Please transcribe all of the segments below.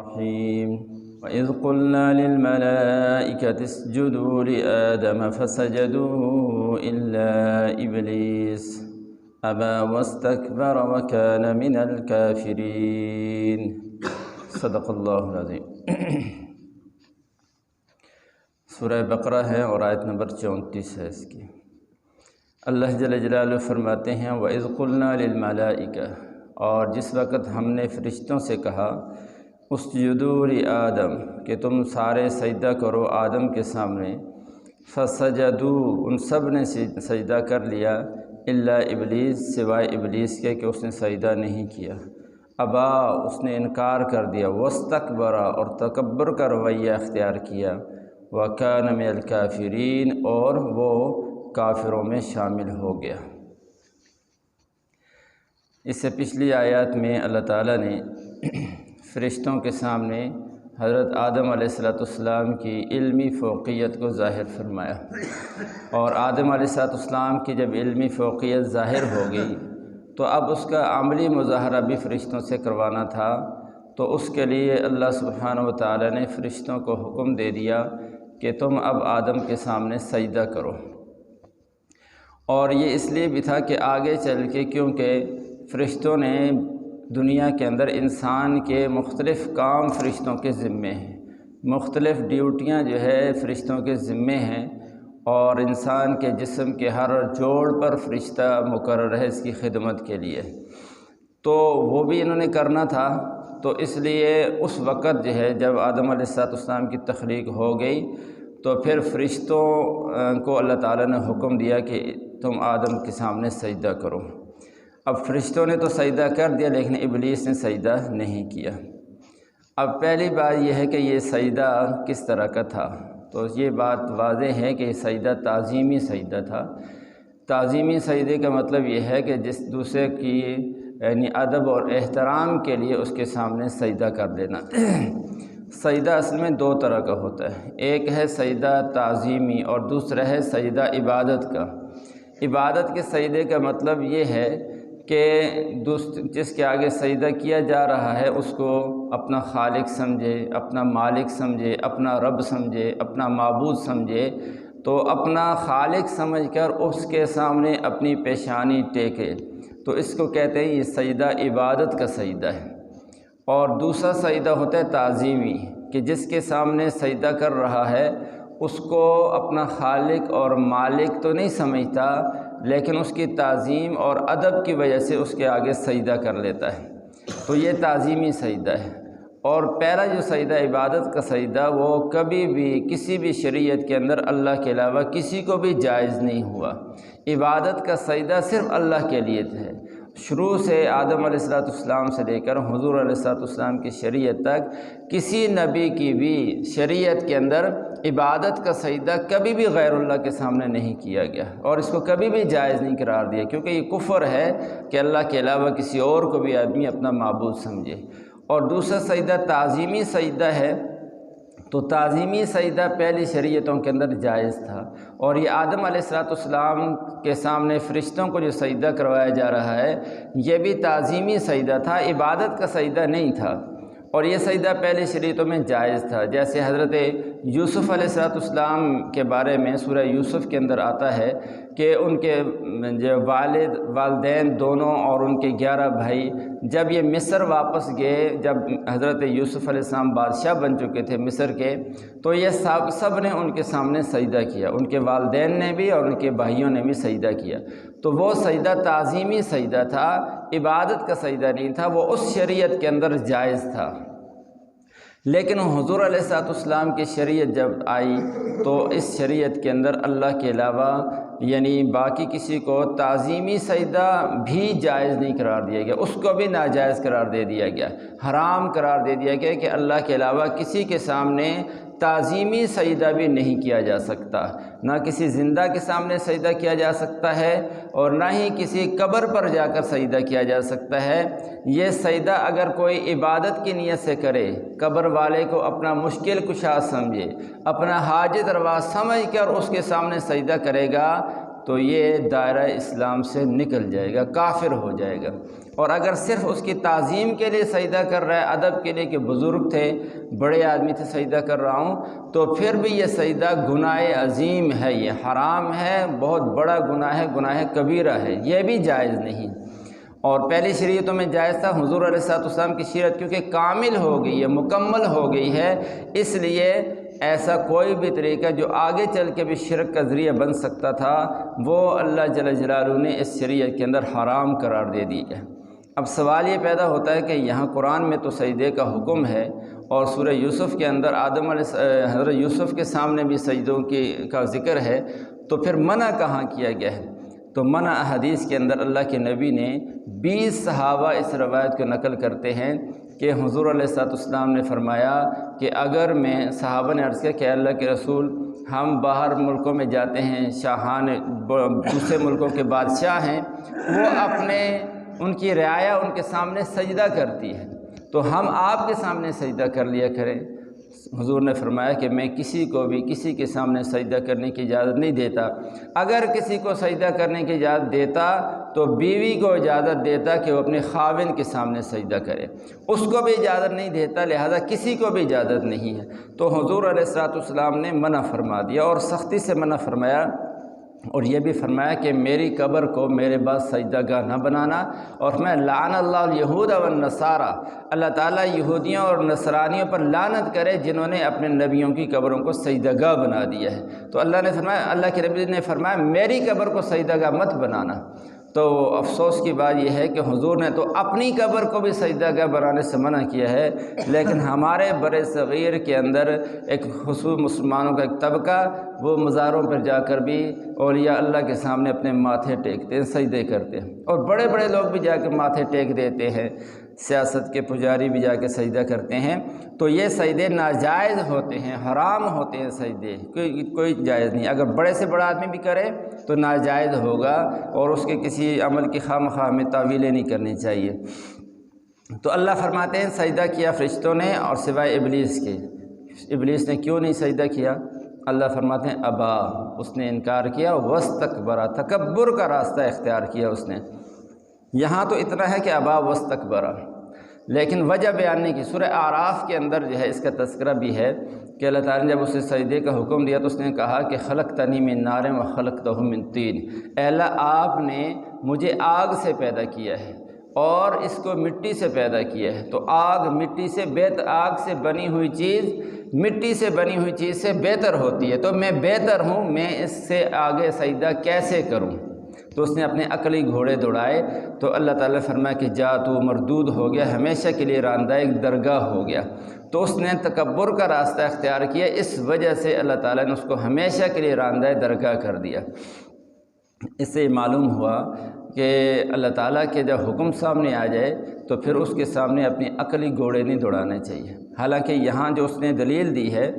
الرحيم وإذ قلنا للملائكة اسجدوا لآدم فسجدوا إلا إبليس أبى واستكبر وكان من الكافرين صدق اللہ العظیم۔ سورہ بقرہ ہے اور آیت نمبر 34 ہے اس کی۔ اللہ جل جلالہ فرماتے ہیں وَإِذْ قُلْنَا لِلْمَلَائِكَةِ، اور جس وقت ہم نے فرشتوں سے کہا اسجدوا لآدم کہ تم سارے سجدہ کرو آدم کے سامنے، فسجدوا ان سب نے سجدہ کر لیا، الا ابلیس سوائے ابلیس کے کہ اس نے سجدہ نہیں کیا، ابا اس نے انکار کر دیا، واستکبر اور تکبر کا رویہ اختیار کیا، وکان من الکافرین اور وہ کافروں میں شامل ہو گیا۔ اس سے پچھلی آیات میں اللہ تعالیٰ نے فرشتوں کے سامنے حضرت آدم علیہ السلام کی علمی فوقیت کو ظاہر فرمایا، اور آدم علیہ السلام کی جب علمی فوقیت ظاہر ہو گئی تو اب اس کا عملی مظاہرہ بھی فرشتوں سے کروانا تھا، تو اس کے لیے اللہ سبحانہ و تعالیٰ نے فرشتوں کو حکم دے دیا کہ تم اب آدم کے سامنے سجدہ کرو۔ اور یہ اس لیے بھی تھا کہ آگے چل کے کیونکہ فرشتوں نے دنیا کے اندر انسان کے مختلف کام فرشتوں کے ذمے ہیں، مختلف ڈیوٹیاں جو ہے فرشتوں کے ذمے ہیں، اور انسان کے جسم کے ہر جوڑ پر فرشتہ مقرر ہے اس کی خدمت کے لیے، تو وہ بھی انہوں نے کرنا تھا۔ تو اس لیے اس وقت جو ہے جب آدم علیہ السلام کی تخلیق ہو گئی تو پھر فرشتوں کو اللہ تعالیٰ نے حکم دیا کہ تم آدم کے سامنے سجدہ کرو۔ اب فرشتوں نے تو سجدہ کر دیا لیکن ابلیس نے سجدہ نہیں کیا۔ اب پہلی بات یہ ہے کہ یہ سجدہ کس طرح کا تھا، تو یہ بات واضح ہے کہ یہ سجدہ تعظیمی سجدہ تھا۔ تعظیمی سجدے کا مطلب یہ ہے کہ جس دوسرے کی یعنی ادب اور احترام کے لیے اس کے سامنے سجدہ کر دینا۔ سجدہ اصل میں دو طرح کا ہوتا ہے، ایک ہے سجدہ تعظیمی اور دوسرا ہے سجدہ عبادت کا۔ عبادت کے سجدے کا مطلب یہ ہے کہ جس کے آگے سجدہ کیا جا رہا ہے اس کو اپنا خالق سمجھے، اپنا مالک سمجھے، اپنا رب سمجھے، اپنا معبود سمجھے، تو اپنا خالق سمجھ کر اس کے سامنے اپنی پیشانی ٹیکے، تو اس کو کہتے ہیں یہ سجدہ عبادت کا سجدہ ہے۔ اور دوسرا سجدہ ہوتا ہے تعظیمی، کہ جس کے سامنے سجدہ کر رہا ہے اس کو اپنا خالق اور مالک تو نہیں سمجھتا لیکن اس کی تعظیم اور ادب کی وجہ سے اس کے آگے سجدہ کر لیتا ہے، تو یہ تعظیمی سجدہ ہے۔ اور پہلا جو سجدہ عبادت کا سجدہ وہ کبھی بھی کسی بھی شریعت کے اندر اللہ کے علاوہ کسی کو بھی جائز نہیں ہوا۔ عبادت کا سجدہ صرف اللہ کے لیے ہے، شروع سے آدم علیہ السلام سے لے کر حضور علیہ السلام کی شریعت تک کسی نبی کی بھی شریعت کے اندر عبادت کا سجدہ کبھی بھی غیر اللہ کے سامنے نہیں کیا گیا، اور اس کو کبھی بھی جائز نہیں قرار دیا، کیونکہ یہ کفر ہے کہ اللہ کے علاوہ کسی اور کو بھی آدمی اپنا معبود سمجھے۔ اور دوسرا سجدہ تعظیمی سجدہ ہے، تو تعظیمی سجدہ پہلی شریعتوں کے اندر جائز تھا، اور یہ آدم علیہ السلام کے سامنے فرشتوں کو جو سجدہ کروایا جا رہا ہے یہ بھی تعظیمی سجدہ تھا، عبادت کا سجدہ نہیں تھا، اور یہ سجدہ پہلی شریعتوں میں جائز تھا۔ جیسے حضرت یوسف علیہ السلام کے بارے میں سورہ یوسف کے اندر آتا ہے کہ ان کے جو والدین دونوں اور ان کے 11 بھائی جب یہ مصر واپس گئے، جب حضرت یوسف علیہ السلام بادشاہ بن چکے تھے مصر کے، تو یہ سب نے ان کے سامنے سجدہ کیا، ان کے والدین نے بھی اور ان کے بھائیوں نے بھی سجدہ کیا، تو وہ سجدہ تعظیمی سجدہ تھا، عبادت کا سجدہ نہیں تھا، وہ اس شریعت کے اندر جائز تھا۔ لیکن حضور علیہ السلام کی شریعت جب آئی تو اس شریعت کے اندر اللہ کے علاوہ یعنی باقی کسی کو تعظیمی سجدہ بھی جائز نہیں قرار دیا گیا، اس کو بھی ناجائز قرار دے دیا گیا، حرام قرار دے دیا گیا کہ اللہ کے علاوہ کسی کے سامنے تعظیمی سجدہ بھی نہیں کیا جا سکتا، نہ کسی زندہ کے سامنے سجدہ کیا جا سکتا ہے اور نہ ہی کسی قبر پر جا کر سجدہ کیا جا سکتا ہے۔ یہ سجدہ اگر کوئی عبادت کی نیت سے کرے، قبر والے کو اپنا مشکل کشا سمجھے، اپنا حاجت روا سمجھ کر اس کے سامنے سجدہ کرے گا تو یہ دائرہ اسلام سے نکل جائے گا، کافر ہو جائے گا۔ اور اگر صرف اس کی تعظیم کے لیے سجدہ کر رہا ہے، ادب کے لیے کہ بزرگ تھے، بڑے آدمی تھے، سجدہ کر رہا ہوں، تو پھر بھی یہ سجدہ گناہ عظیم ہے، یہ حرام ہے، بہت بڑا گناہ ہے، گناہ کبیرہ ہے، یہ بھی جائز نہیں۔ اور پہلی شریعتوں میں جائز تھا، حضور علیہ الصلوۃ والسلام کی شریعت کیونکہ کامل ہو گئی ہے، مکمل ہو گئی ہے، اس لیے ایسا کوئی بھی طریقہ جو آگے چل کے بھی شرک کا ذریعہ بن سکتا تھا وہ اللہ جل جلالہ نے اس شریعت کے اندر حرام قرار دے دی ہے۔ اب سوال یہ پیدا ہوتا ہے کہ یہاں قرآن میں تو سجدے کا حکم ہے، اور سورہ یوسف کے اندر حضرت یوسف کے سامنے بھی سجدوں کا ذکر ہے، تو پھر منع کہاں کیا گیا ہے؟ تو منع حدیث کے اندر اللہ کے نبی نے 20 صحابہ اس روایت کو نقل کرتے ہیں کہ حضور علیہ الصلوۃ والسلام نے فرمایا کہ اگر صحابہ نے عرض کیا کہ اللہ کے رسول، ہم باہر ملکوں میں جاتے ہیں، شاہان دوسرے ملکوں کے بادشاہ ہیں، وہ ان کی رعایا ان کے سامنے سجدہ کرتی ہے، تو ہم آپ کے سامنے سجدہ کر لیا کریں۔ حضور نے فرمایا کہ میں کسی کو بھی کسی کے سامنے سجدہ کرنے کی اجازت نہیں دیتا، اگر کسی کو سجدہ کرنے کی اجازت دیتا تو بیوی کو اجازت دیتا کہ وہ اپنے خاوند کے سامنے سجدہ کرے، اس کو بھی اجازت نہیں دیتا، لہذا کسی کو بھی اجازت نہیں ہے۔ تو حضور علیہ الصلوۃ والسلام نے منع فرما دیا، اور سختی سے منع فرمایا، اور یہ بھی فرمایا کہ میری قبر کو میرے بعد سجدہ گاہ نہ بنانا، اور میں لعن اللہ الیہود والنصارى، اللہ تعالیٰ یہودیوں اور نصرانیوں پر لعنت کرے جنہوں نے اپنے نبیوں کی قبروں کو سجدہ گاہ بنا دیا ہے۔ تو اللہ کے نبی نے فرمایا میری قبر کو سجدہ گاہ مت بنانا۔ تو افسوس کی بات یہ ہے کہ حضور نے تو اپنی قبر کو بھی سجدہ گاہ بنانے سے منع کیا ہے، لیکن ہمارے بر صغیر کے اندر ایک خصوص مسلمانوں کا ایک طبقہ وہ مزاروں پر جا کر بھی اولیاء اللہ کے سامنے اپنے ماتھے ٹیکتے ہیں، سجدے کرتے ہیں، اور بڑے بڑے لوگ بھی جا کے ماتھے ٹیک دیتے ہیں، سیاست کے پجاری بھی جا کے سجدہ کرتے ہیں۔ تو یہ سجدے ناجائز ہوتے ہیں، حرام ہوتے ہیں سجدے، کوئی جائز نہیں۔ اگر بڑے سے بڑا آدمی بھی کرے تو ناجائز ہوگا، اور اس کے کسی عمل کی خواہ ہمیں تعویلیں نہیں کرنی چاہیے۔ تو اللہ فرماتے ہیں سجدہ کیا فرشتوں نے اور سوائے ابلیس کے۔ ابلیس نے کیوں نہیں سجدہ کیا؟ اللہ فرماتے ہیں ابا، اس نے انکار کیا، واستکبر، تکبر کا راستہ اختیار کیا اس نے۔ یہاں تو اتنا ہے کہ ابا واستکبر، لیکن وجہ بیاننے کی سورہ اعراف کے اندر جو ہے اس کا تذکرہ بھی ہے کہ اللہ تعالیٰ نے جب اسے سجدے کا حکم دیا تو اس نے کہا کہ خلقتنی من نار وخلقتہ من طین، اے اللہ آپ نے مجھے آگ سے پیدا کیا ہے اور اس کو مٹی سے پیدا کیا ہے، تو آگ سے بنی ہوئی چیز مٹی سے بنی ہوئی چیز سے بہتر ہوتی ہے، تو میں بہتر ہوں، میں اس سے آگے سجدہ کیسے کروں؟ تو اس نے اپنے عقلی گھوڑے دوڑائے، تو اللہ تعالیٰ نے فرمایا کہ جا تو مردود ہو گیا، ہمیشہ کے لیے راندہ ایک درگاہ ہو گیا۔ تو اس نے تکبر کا راستہ اختیار کیا، اس وجہ سے اللہ تعالیٰ نے اس کو ہمیشہ کے لیے راندہ درگاہ کر دیا۔ اس سے معلوم ہوا کہ اللہ تعالیٰ کے جب حکم سامنے آ جائے تو پھر اس کے سامنے اپنی عقلی گھوڑے نہیں دوڑانے چاہیے۔ حالانکہ یہاں جو اس نے دلیل دی ہے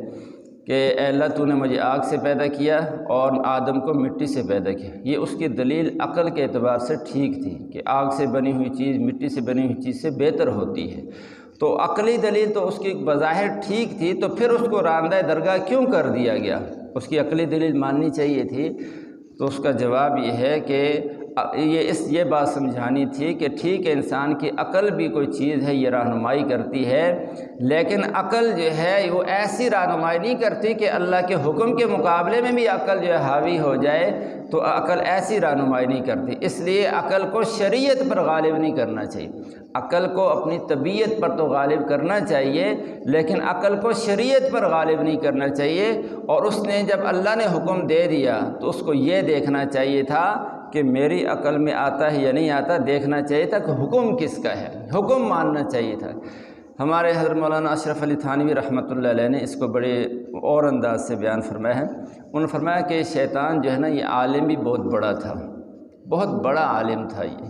کہ اے اللہ تو نے مجھے آگ سے پیدا کیا اور آدم کو مٹی سے پیدا کیا، یہ اس کی دلیل عقل کے اعتبار سے ٹھیک تھی کہ آگ سے بنی ہوئی چیز مٹی سے بنی ہوئی چیز سے بہتر ہوتی ہے، تو عقلی دلیل تو اس کی بظاہر ٹھیک تھی، تو پھر اس کو راندہ درگاہ کیوں کر دیا گیا؟ اس کی عقلی دلیل ماننی چاہیے تھی۔ تو اس کا جواب یہ ہے کہ یہ بات سمجھانی تھی کہ ٹھیک ہے انسان کی عقل بھی کوئی چیز ہے، یہ رہنمائی کرتی ہے، لیکن عقل جو ہے وہ ایسی رہنمائی نہیں کرتی کہ اللہ کے حکم کے مقابلے میں بھی عقل جو ہے حاوی ہو جائے، تو عقل ایسی رہنمائی نہیں کرتی۔ اس لیے عقل کو شریعت پر غالب نہیں کرنا چاہیے، عقل کو اپنی طبیعت پر تو غالب کرنا چاہیے، لیکن عقل کو شریعت پر غالب نہیں کرنا چاہیے۔ اور اس نے جب اللہ نے حکم دے دیا تو اس کو یہ دیکھنا چاہیے تھا کہ میری عقل میں آتا ہے یا نہیں آتا، دیکھنا چاہیے تھا کہ حکم کس کا ہے، حکم ماننا چاہیے تھا۔ ہمارے حضرت مولانا اشرف علی تھانوی رحمۃ اللہ علیہ نے اس کو بڑے اور انداز سے بیان فرمایا ہے۔ انہوں نے فرمایا کہ شیطان جو ہے نا، یہ عالم بھی بہت بڑا تھا، بہت بڑا عالم تھا یہ،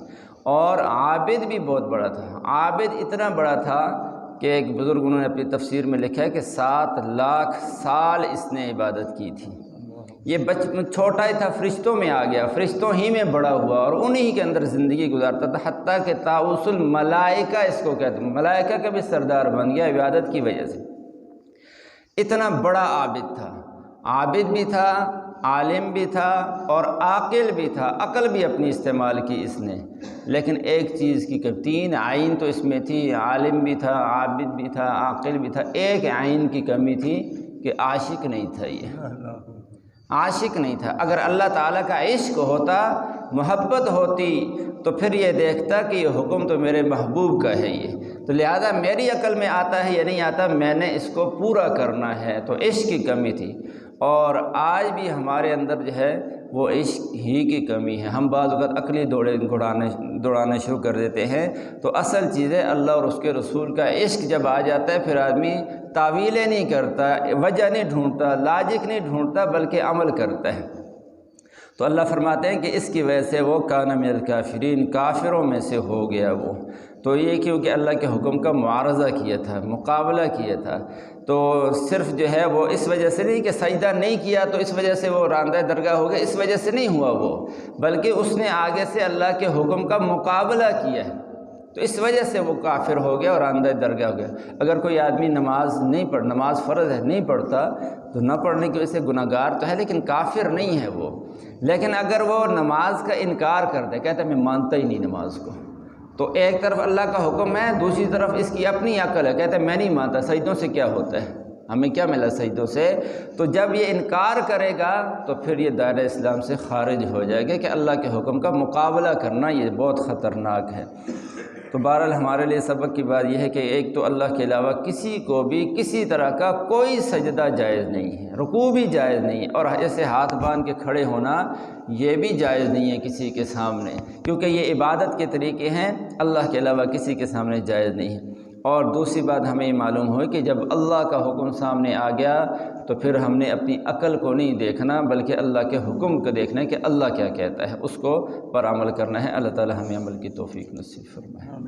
اور عابد بھی بہت بڑا تھا۔ عابد اتنا بڑا تھا کہ ایک بزرگ انہوں نے اپنی تفسیر میں لکھا ہے کہ 7 لاکھ سال اس نے عبادت کی تھی۔ یہ چھوٹا ہی تھا، فرشتوں میں آ گیا، فرشتوں ہی میں بڑا ہوا اور انہی کے اندر زندگی گزارتا تھا، حتیٰ کہ طاؤس الملائکہ اس کو کہتے ہیں، ملائکہ کا بھی سردار بن گیا عبادت کی وجہ سے۔ اتنا بڑا عابد تھا، عابد بھی تھا عالم بھی تھا اور عاقل بھی تھا، عقل بھی اپنی استعمال کی اس نے، لیکن ایک چیز کی کمی، 3 عین تو اس میں تھی، عالم بھی تھا، عابد بھی تھا، عاقل بھی تھا، ایک عین کی کمی تھی کہ عاشق نہیں تھا، یہ عاشق نہیں تھا۔ اگر اللہ تعالیٰ کا عشق ہوتا، محبت ہوتی، تو پھر یہ دیکھتا کہ یہ حکم تو میرے محبوب کا ہے، یہ تو لہذا میری عقل میں آتا ہے یا نہیں آتا، میں نے اس کو پورا کرنا ہے، تو عشق کی کمی تھی۔ اور آج بھی ہمارے اندر جو ہے وہ عشق ہی کی کمی ہے، ہم بعض اوقات عقلی دوڑانے شروع کر دیتے ہیں، تو اصل چیز ہے اللہ اور اس کے رسول کا عشق جب آ جاتا ہے، پھر آدمی تعویلیں نہیں کرتا، وجہ نہیں ڈھونڈتا، لاجک نہیں ڈھونڈتا، بلکہ عمل کرتا ہے۔ تو اللہ فرماتے ہیں کہ اس کی وجہ سے وہ کان من الکافرین، کافروں میں سے ہو گیا وہ، تو یہ کیونکہ اللہ کے حکم کا معارضہ کیا تھا، مقابلہ کیا تھا، تو صرف جو ہے وہ اس وجہ سے نہیں کہ سجدہ نہیں کیا تو اس وجہ سے وہ راندہ درگاہ ہو گیا، اس وجہ سے نہیں ہوا وہ، بلکہ اس نے آگے سے اللہ کے حکم کا مقابلہ کیا ہے، تو اس وجہ سے وہ کافر ہو گیا اور راندہ درگاہ ہو گیا۔ اگر کوئی آدمی نماز فرض ہے نہیں پڑھتا، تو نہ پڑھنے کی وجہ سے گناہ گار تو ہے، لیکن کافر نہیں ہے وہ۔ لیکن اگر وہ نماز کا انکار کر دے، کہتا ہے میں مانتا ہی نہیں نماز کو، تو ایک طرف اللہ کا حکم ہے، دوسری طرف اس کی اپنی عقل ہے، کہتا ہے میں نہیں مانتا، سجدوں سے کیا ہوتا ہے، ہمیں کیا ملا سجدوں سے؟ تو جب یہ انکار کرے گا تو پھر یہ دائرہ اسلام سے خارج ہو جائے گا، کہ اللہ کے حکم کا مقابلہ کرنا یہ بہت خطرناک ہے۔ تو بہرحال ہمارے لیے سبق کی بات یہ ہے کہ ایک تو اللہ کے علاوہ کسی کو بھی کسی طرح کا کوئی سجدہ جائز نہیں ہے، رکوع بھی جائز نہیں ہے، اور ایسے ہاتھ باندھ کے کھڑے ہونا یہ بھی جائز نہیں ہے کسی کے سامنے، کیونکہ یہ عبادت کے طریقے ہیں، اللہ کے علاوہ کسی کے سامنے جائز نہیں ہے۔ اور دوسری بات ہمیں یہ معلوم ہوئی کہ جب اللہ کا حکم سامنے آ گیا تو پھر ہم نے اپنی عقل کو نہیں دیکھنا، بلکہ اللہ کے حکم کو دیکھنا ہے کہ اللہ کیا کہتا ہے، اس کو پر عمل کرنا ہے۔ اللہ تعالی ہمیں عمل کی توفیق نصیب فرمائے۔